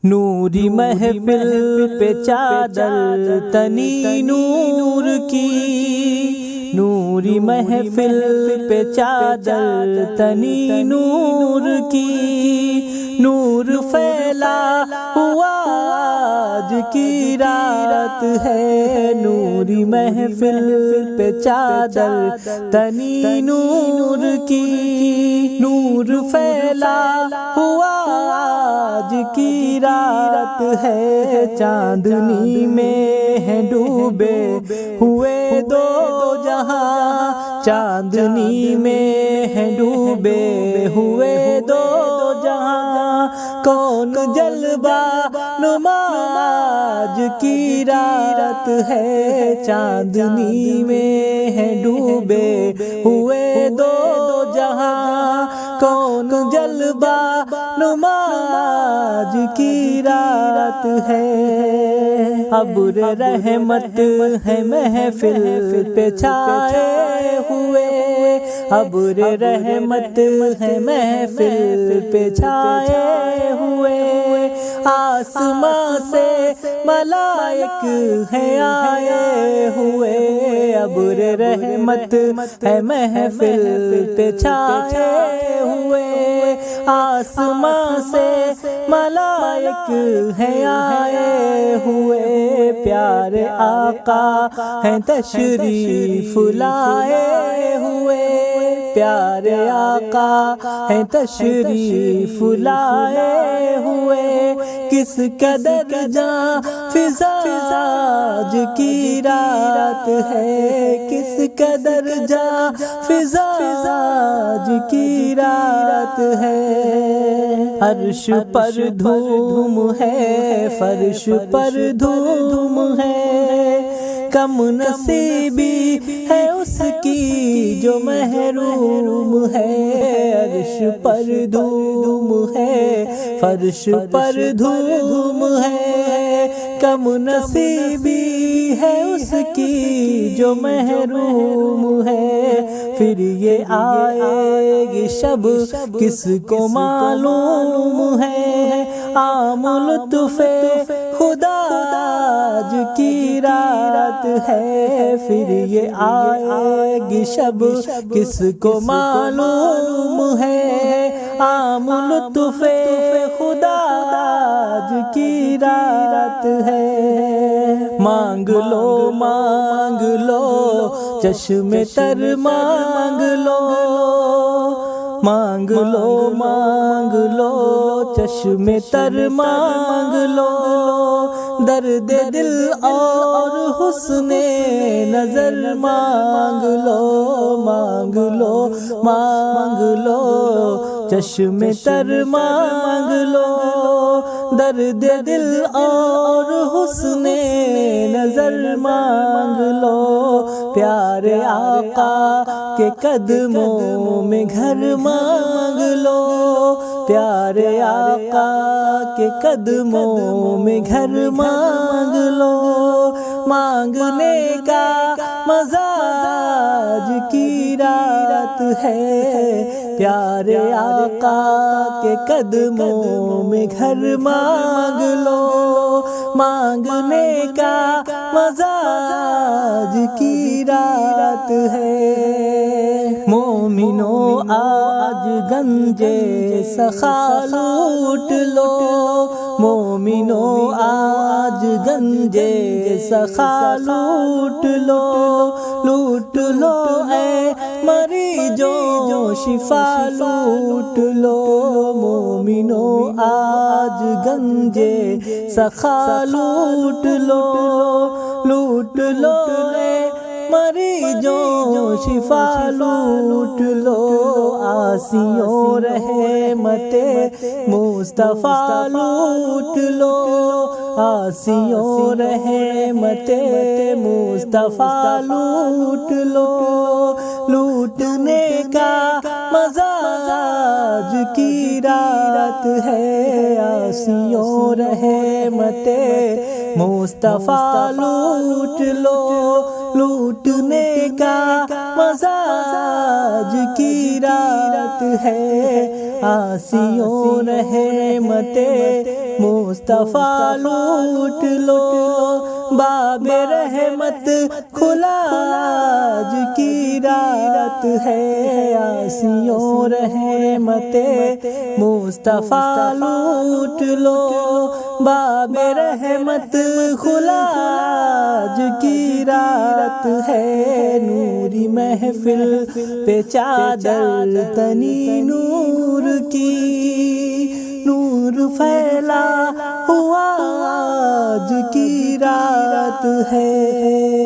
نوری محفل پہ چادر تنی نور کی، نوری محفل پہ چادر تنی نور کی، نور پھیلا ہوا آج کی رات ہے، نوری محفل پہ چادر تنی نور کی، نور پھیلا ہوا آج کی رات ہے، چاندنی میں ہے ڈوبے ہوئے دو جہاں، چاندنی میں ہے ڈوبے ہوئے دو جہاں، کون جلوہ نما آج کی رات ہے، چاندنی میں ہے ڈوبے ہوئے دو جہاں، کون جلوہ نما آج کی رات ہے، ابر رحمت ہے محفل پہ چھائے ہوئے، ابر رحمت ہے محفل پہ چھائے ہوئے، آسمان سے ملائک ہیں آئے ہوئے، ابر رحمت ہے محفل پہ چھائے ہوئے، آسمان سے ملائک ہیں آئے ہوئے، پیارے آقا ہیں تشریف لائے ہوئے، پیارے آقا ہیں تشریف لائے ہوئے، کس قدر جاں فضا آج کی رات ہے، کس قدر جاں فضا آج کی رات ہے، عرش پر دھوم ہے فرش پر دھوم ہے، کم نصیبی ہے اس کی جو محروم ہے، عرش پر دھوم ہے فرش پر دھوم ہے، کم نصیبی ہے اس کی جو محروم ہے، پھر یہ آئے گی شب کس کو معلوم ہے، عام لطف خدا آج کی رات ہے، پھر یہ آئے گی شب کس کو معلوم ہے، عام لطف خدا آج کی رات ہے، مانگ لو مانگ لو چشم تر مانگ لو، مانگ لو مانگ لو چشم تر مانگ لو، درد دل اور حسن نظر مانگ لو، مانگ لو مانگ لو چشم تر مانگ لو، درد دل اور حسن نظر مانگ لو، پیارے آقا کے قدموں میں گھر مانگ لو، پیارے آقا کے قدموں میں گھر مانگ لو، مانگنے کا مزہ آج کی رات ہے، پیارے آقا کے قدموں میں گھر مانگ لو، مانگنے کا مزہ آج کی رات ہے، مومنو آج گنجے سخا لوٹ لو، مومنو آج گنجے سخا لوٹ لو، لوٹ لو اے مریضوں شفا لوٹ لو، مومنو آج گنجے سخا لوٹ لو، لوٹ لو اے مریضوں شفا لوٹ لو، آسیوں رحمت مصطفیٰ لوٹ لو، آسیوں رحمت مصطفیٰ لوٹ لو، لوٹنے کا مزہ آج کی رات ہے، آسیوں رحمت مصطفیٰ لوٹ لو، لوٹنے کا مزہ آج کی رات ہے، آسیوں رحمت مصطفیٰ لوٹ لو، باب رحمت کھلا آج کی رات ہے، آسیوں رحمت مصطفیٰ لوٹ لو، باب رحمت کھلا آج کی رات ہے، نوری محفل پہ چادر تنی نور کی، نور پھیلا ہوا آج کی رات ہے۔